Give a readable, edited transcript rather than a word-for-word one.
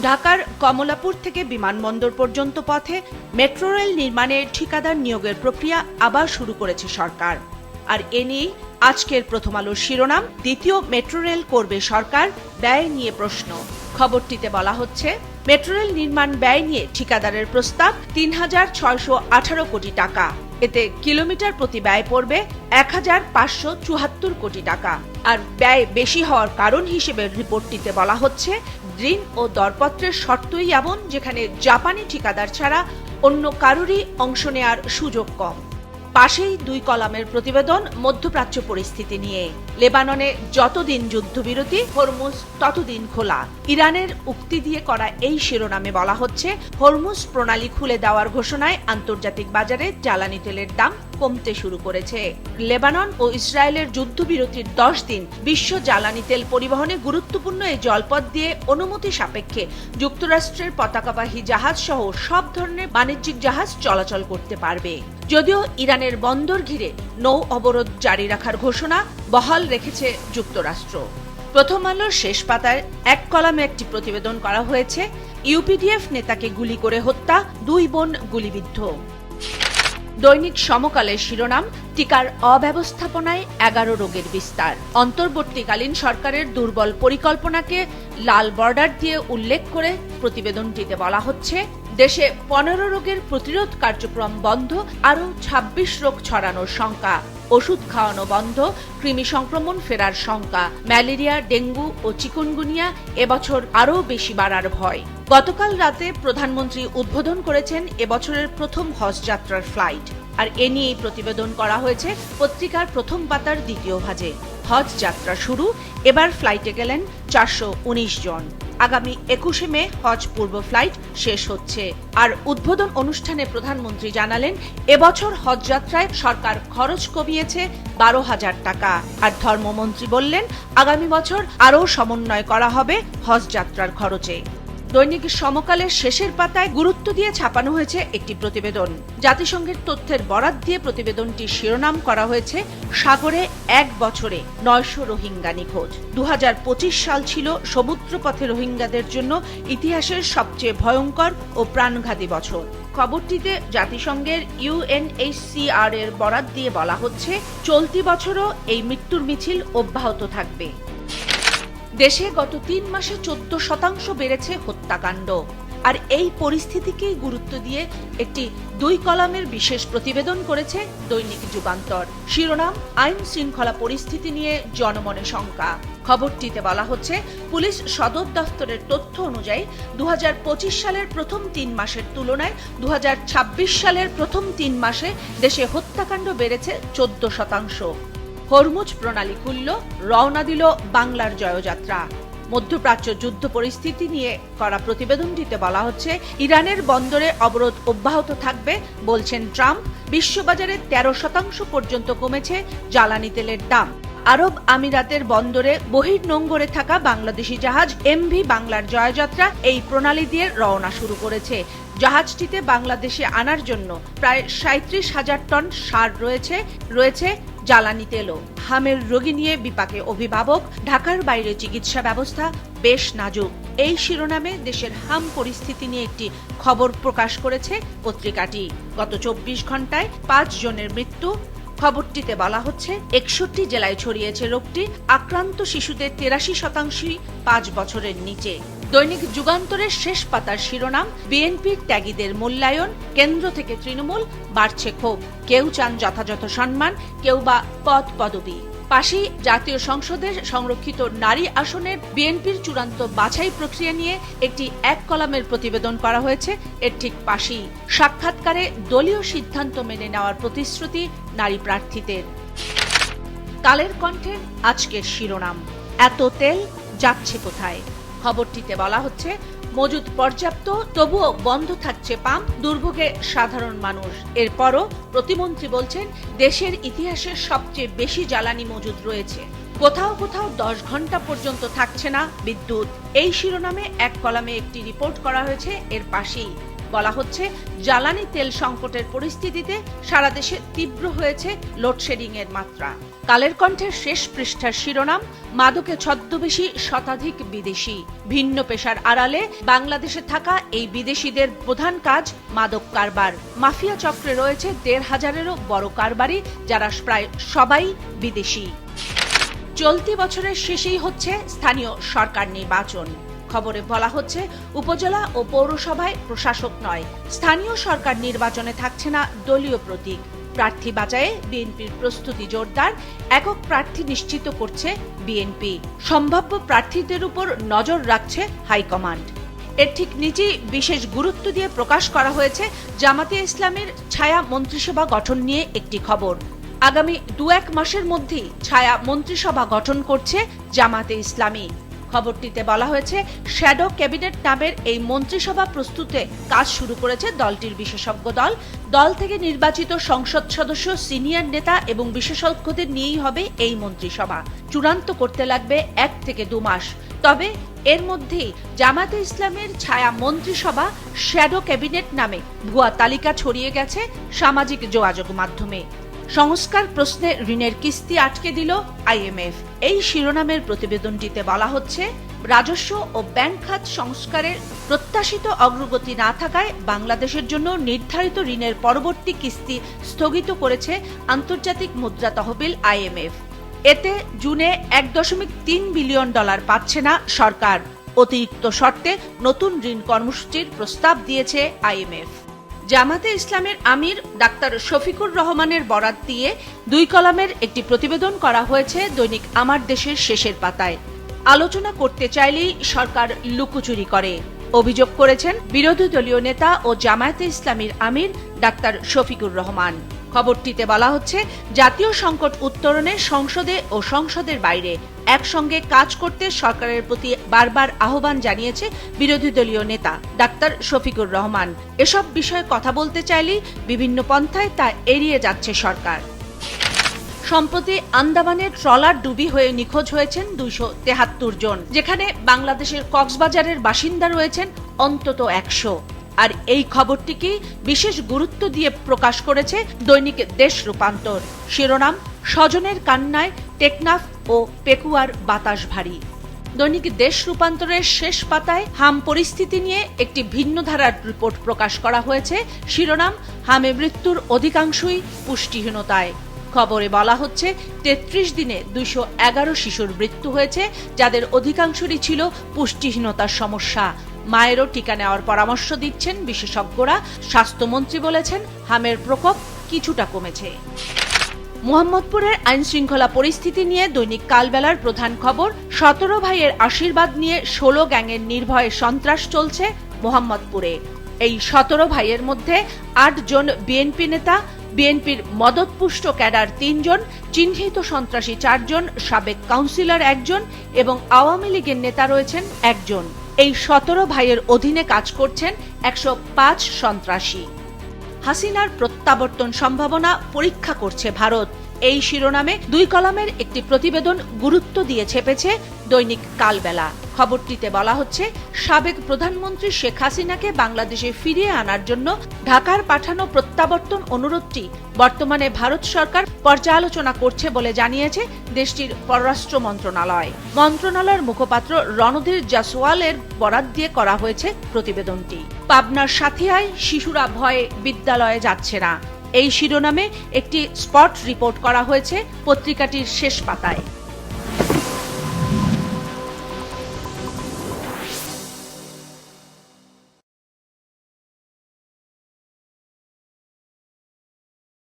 ঢাকার কমলাপুর থেকে বিমানবন্দর পর্যন্ত পথে মেট্রো রেল নির্মাণের ঠিকাদার নিয়োগের প্রক্রিয়া আবার শুরু করেছে সরকার। আর এ নিয়েই আজকের প্রথম আলোর শিরোনাম, দ্বিতীয় মেট্রো রেল করবে সরকার, ব্যয় নিয়ে প্রশ্ন। খবরটিতে বলা হচ্ছে, মেট্রো রেল নির্মাণ ব্যয় নিয়ে ঠিকাদারের প্রস্তাব ৩,৬১৮ কোটি টাকা। এতে কিলোমিটার প্রতি ব্যয় পড়বে ১,৫৭৪ কোটি টাকা। আর ব্যয় বেশি হওয়ার কারণ হিসেবে রিপোর্টটিতে বলা হচ্ছে, ঋণ ও দরপত্রের শর্তই এমন যেখানে জাপানি ঠিকাদার ছাড়া অন্য কারোরই অংশ নেয়ার সুযোগ কম। পাশেই 2 কলামের প্রতিবেদন মধ্যপ্রাচ্য পরিস্থিতি নিয়ে। লেবাননে যতদিন যুদ্ধবিরতি, হরমুজ ততদিন খোলা। ইরানের উক্তি দিয়ে করা এই শিরোনামে বলা হচ্ছে, হরমুজ প্রণালী খুলে দেওয়ার ঘোষণায় আন্তর্জাতিক বাজারে জ্বালানি তেলের দাম কমতে শুরু করেছে। লেবানন ও ইসরায়েলের যুদ্ধবিরতির 10 দিন বিশ্ব জ্বালানি তেল পরিবহনে গুরুত্বপূর্ণ এই জলপথ দিয়ে অনুমতি সাপেক্ষে যুক্তরাষ্ট্রের পতাকাবাহী জাহাজ সহ সব ধরনের বাণিজ্যিক জাহাজ চলাচল করতে পারবে। যদিও ইরানের বন্দর ঘিরে নৌ অবরোধ জারি রাখার ঘোষণা বহাল রেখেছে যুক্তরাষ্ট্র। প্রথম আলোর শেষ পাতায় 1 কলামে একটি প্রতিবেদন করা হয়েছে, ইউপিডিএফ নেতাকে গুলি করে হত্যা, 2 বোন গুলিবিদ্ধ। দৈনিক সমকালের শিরোনাম, টিকার অব্যবস্থাপনায় 11 রোগের বিস্তার। অন্তর্বর্তীকালীন সরকারের দুর্বল পরিকল্পনাকে লাল বর্ডার দিয়ে উল্লেখ করে প্রতিবেদনটিতে বলা হচ্ছে, দেশে 15 রোগের প্রতিরোধ কার্যক্রম বন্ধ, আরও 26 রোগ ছড়ানোর শঙ্কা। ওষুধ খাওয়ানো বন্ধ, কৃমি সংক্রমণ ফেরার শঙ্কা। ম্যালেরিয়া, ডেঙ্গু ও চিকুনগুনিয়া এবছর আরও বেশি বাড়ার ভয়। গতকাল রাতে প্রধানমন্ত্রী উদ্বোধন করেছেন এবছরের প্রথম হজ যাত্রার ফ্লাইট। আর এ নিয়েই প্রতিবেদন করা হয়েছে পত্রিকার প্রথম পাতার দ্বিতীয় ভাজে। হজ যাত্রা শুরু, এবার ফ্লাইটে গেলেন 419 জন। আগামী 21শে মে হজ পূর্ব ফ্লাইট শেষ হচ্ছে। আর উদ্বোধন অনুষ্ঠানে প্রধানমন্ত্রী জানালেন, এবছর হজ যাত্রায় সরকার খরচ কমিয়েছে 12,000 টাকা। আর ধর্মমন্ত্রী বললেন, আগামী বছর আরও সমন্বয় করা হবে হজ যাত্রার খরচে। দৈনিক সমকালের শেষের পাতায় গুরুত্ব দিয়ে ছাপানো হয়েছে একটি প্রতিবেদন। জাতিসংঘের তথ্যের বরাত দিয়ে প্রতিবেদনটির শিরোনাম করা হয়েছে, সাগরে 1 বছরে 900 রোহিঙ্গা নিখোঁজ। 2025 সাল ছিল সমুদ্রপথে রোহিঙ্গাদের জন্য ইতিহাসের সবচেয়ে ভয়ঙ্কর ও প্রাণঘাতী বছর। খবরটিতে জাতিসংঘের UNHCR এর বরাত দিয়ে বলা হচ্ছে, চলতি বছরও এই মৃত্যুর মিছিল অব্যাহত থাকবে। দেশে গত 3 মাসে 14% বেড়েছে হত্যাকাণ্ড। আর এই পরিস্থিতিকেই গুরুত্ব দিয়ে একটি 2 কলামের বিশেষ প্রতিবেদন করেছে দৈনিক যুগান্তর। শিরোনাম, আইন শৃঙ্খলা পরিস্থিতি নিয়ে জনমনে শঙ্কা। খবরটিতে বলা হচ্ছে, পুলিশ সদর দফতরের তথ্য অনুযায়ী 2025 সালের প্রথম 3 মাসের তুলনায় 2026 সালের প্রথম 3 মাসে দেশে হত্যাকাণ্ড বেড়েছে 14%। হরমুজ প্রণালী খুলল, রওনা দিল বাংলার জয়যাত্রা। মধ্যপ্রাচ্য যুদ্ধ পরিস্থিতি নিয়ে করা প্রতিবেদনটিতে বলা হচ্ছে, ইরানের বন্দরে অবরোধ অব্যাহত থাকবে বলছেন ট্রাম্প। বিশ্ববাজারে 13% পর্যন্ত কমেছে জ্বালানি তেলের দাম। আরব আমিরাতের বন্দরে বহির্নোঙরে থাকা বাংলাদেশি জাহাজ MV বাংলার জয়যাত্রা এই প্রণালী দিয়ে রওনা শুরু করেছে। জাহাজটিতে বাংলাদেশে আনার জন্য প্রায় 37,000 টন সার রয়েছে জ্বালানি তেলও। হামের রোগী নিয়ে বিপাকে অভিভাবক, ঢাকার বাইরে চিকিৎসা ব্যবস্থা বেশ নাজুক। এই শিরোনামে দেশের হাম পরিস্থিতি নিয়ে একটি খবর প্রকাশ করেছে পত্রিকাটি। গত 24 ঘন্টায় 5 জনের মৃত্যু। খবরটিতে বলা হচ্ছে, 61 জেলায় ছড়িয়েছে রোগটি। আক্রান্ত শিশুদের 83% 5 বছরের নিচে। দৈনিক যুগান্তরের শেষ পাতার শিরোনাম, বিএনপির ত্যাগীদের মূল্যায়ন, কেন্দ্র থেকে তৃণমূল বাড়ছে ক্ষোভ। কেউ চান যথাযথ সম্মান, কেউ বা পদ পদবি। পাশেই জাতীয় সংসদের সংরক্ষিত নারী আসনের বিএনপির চূড়ান্ত বাছাই প্রক্রিয়া নিয়ে একটি 1 কলামের প্রতিবেদন করা হয়েছে। এর ঠিক পাশেই সাক্ষাৎকারে দলীয় সিদ্ধান্ত মেনে নেওয়ার প্রতিশ্রুতি নারী প্রার্থীদের। কালের কণ্ঠের আজকের শিরোনাম, এত তেল যাচ্ছে কোথায়। খবরটিতে বলা হচ্ছে, মজুদ পর্যাপ্ত, তবুও বন্ধ থাকছে পাম্প, দুর্ভোগে সাধারণ মানুষ। এরপরও প্রতিমন্ত্রী বলছেন, দেশের ইতিহাসে সবচেয়ে বেশি জ্বালানি মজুদ রয়েছে। কোথাও কোথাও 10 ঘন্টা পর্যন্ত থাকছে না বিদ্যুৎ। এই শিরোনামে 1 কলামে একটি রিপোর্ট করা হয়েছে। এর পাশেই বলা হচ্ছে, জ্বালানি তেল সংকটের পরিস্থিতিতে সারা দেশে তীব্র হয়েছে লোডশেডিং এর মাত্রা। কালের কণ্ঠের শেষ পৃষ্ঠার শিরোনাম, মাদকে ছদ্মবেশী শতাধিক বিদেশি। ভিন্ন পেশার আড়ালে বাংলাদেশে থাকা এই বিদেশিদের প্রধান কাজ মাদক কারবার। মাফিয়া চক্রে রয়েছে ১৫০০-এরও বড় কারবারি, যারা প্রায় সবাই বিদেশি। চলতি বছরের শেষেই হচ্ছে স্থানীয় সরকার নির্বাচন। খবরে বলা হচ্ছে, উপজেলা ও পৌরসভায় প্রশাসক নয়, স্থানীয় সরকার নির্বাচনে থাকছে না দলীয় প্রতীক। প্রার্থী বাছাইয়ে বিএনপির প্রস্তুতি জোরদার, একক প্রার্থী নিশ্চিত করছে বিএনপি। সম্ভাব্য প্রার্থীদের উপর নজর রাখছে হাইকমান্ড। এর ঠিক নিচেই বিশেষ গুরুত্ব দিয়ে প্রকাশ করা হয়েছে জামাতে ইসলামীর ছায়া মন্ত্রিসভা গঠন নিয়ে একটি খবর। আগামী ২-১ মাসের মধ্যেই ছায়া মন্ত্রিসভা গঠন করছে জামাতে ইসলামী। খবরটিতে বলা হয়েছে, শ্যাডো ক্যাবিনেট নামের এই মন্ত্রিসভা প্রস্তুতে কাজ শুরু করেছে দলটির বিশেষজ্ঞ দল। দল থেকে নির্বাচিত সংসদ সদস্য, সিনিয়র নেতা এবং বিশেষজ্ঞদের নিয়েই হবে এই মন্ত্রিসভা। চূড়ান্ত করতে লাগবে ১ থেকে ২ মাস। তবে এর মধ্যেই জামাতে ইসলামের ছায়া মন্ত্রিসভা শ্যাডো ক্যাবিনেট নামে ভুয়া তালিকা ছড়িয়ে গেছে সামাজিক যোগাযোগ মাধ্যমে। সংস্কার প্রশ্নে ঋণের কিস্তি আটকে দিল আইএমএফ। এই শিরোনামের প্রতিবেদনটিতে বলা হচ্ছে, রাজস্ব ও ব্যাংক খাত সংস্কারের প্রত্যাশিত অগ্রগতি না থাকায় বাংলাদেশের জন্য নির্ধারিত ঋণের পরবর্তী কিস্তি স্থগিত করেছে আন্তর্জাতিক মুদ্রা তহবিল আইএমএফ। এতে জুনে $1.3 বিলিয়ন পাচ্ছে না সরকার। অতিরিক্ত শর্তে নতুন ঋণ কর্মসূচির প্রস্তাব দিয়েছে আইএমএফ। জামাতে ইসলামের আমির ডাক্তার শফিকুর রহমানের বরাত দিয়ে 2 কলামের একটি প্রতিবেদন করা হয়েছে দৈনিক আমার দেশের শেষের পাতায়। আলোচনা করতে চাইলেই সরকার লুকোচুরি করে অভিযোগ করেছেন বিরোধী দলীয় নেতা ও জামায়াতে ইসলামীর আমির ডাক্তার শফিকুর রহমান। খবরটিতে বলা হচ্ছে, জাতীয় সংকট উত্তরণে সংসদে ও সংসদের বাইরে একসঙ্গে কাজ করতে সরকারের প্রতি বারবার আহ্বান জানিয়েছে বিরোধী দলীয় নেতা ডাক্তার শফিকুর রহমান। এসব বিষয়ে কথা বলতে চাইলেই বিভিন্ন পন্থায় তা এড়িয়ে যাচ্ছে সরকার। সম্প্রতি আন্দামানের ট্রলার ডুবি হয়ে নিখোঁজ হয়েছেন 273 জন, যেখানে বাংলাদেশের কক্সবাজারের বাসিন্দা রয়েছেন অন্তত 100। আর এই খবরটিকে বিশেষ গুরুত্ব দিয়ে প্রকাশ করেছে দৈনিক দেশ রূপান্তর। শিরোনাম, স্বজনের কান্নায় টেকনাফ ও পেকুয়ার বাতাস ভারী। দৈনিক দেশ রূপান্তরের শেষ পাতায় হাম পরিস্থিতি নিয়ে একটি ভিন্ন ধারার রিপোর্ট প্রকাশ করা হয়েছে। শিরোনাম, হামে মৃত্যুর অধিকাংশই পুষ্টিহীনতায়। খবরে বলা হচ্ছে, 33 দিনে 211 শিশুর মৃত্যু হয়েছে, যাদের অধিকাংশই ছিল পুষ্টিহীনতার সমস্যা। মায়েরও টিকা নেওয়ার পরামর্শ দিচ্ছেন বিশেষজ্ঞরা। স্বাস্থ্যমন্ত্রী বলেছেন, হামের প্রকোপ কিছুটা কমেছে। মোহাম্মদপুরের আইন শৃঙ্খলা পরিস্থিতি নিয়ে দৈনিক কালবেলার প্রধান খবর, 17 ভাইয়ের আশীর্বাদ নিয়ে 16 গ্যাংয়ের নির্ভয়ে সন্ত্রাস চলছে মোহাম্মদপুরে। এই 17 ভাইয়ের মধ্যে 8 জন বিএনপি নেতা, বিএনপির মদতপুষ্ট ক্যাডার 3 জন, চিহ্নিত সন্ত্রাসী 4 জন, সাবেক কাউন্সিলর 1 জন এবং আওয়ামী লীগের নেতা রয়েছেন 1 জন। এই 17 ভাইয়ের অধীনে কাজ করছেন 105 সন্ত্রাসী। হাসিনার প্রত্যাবর্তন সম্ভাবনা পরীক্ষা করছে ভারত। এই শিরোনামে 2 কলামের একটি প্রতিবেদন গুরুত্ব দিয়ে ছেপেছে দৈনিক কালবেলা। খবরটিতে বলা হচ্ছে, সাবেক প্রধানমন্ত্রী শেখ হাসিনাকে বাংলাদেশে ফিরিয়ে আনার জন্য ঢাকার পাঠানো প্রত্যাবর্তন অনুরোধটি বর্তমানে ভারত সরকার পর্যালোচনা করছে বলে জানিয়েছে দেশটির পররাষ্ট্র মন্ত্রণালয়। মন্ত্রণালয়ের মুখপাত্র রণধীর জাসওয়ালের বরাত দিয়ে করা হয়েছে প্রতিবেদনটি। পাবনার সাথিয়ায় শিশুরা ভয়ে বিদ্যালয়ে যাচ্ছে না। এই শিরোনামে একটি স্পট রিপোর্ট করা হয়েছে পত্রিকাটির শেষ পাতায়।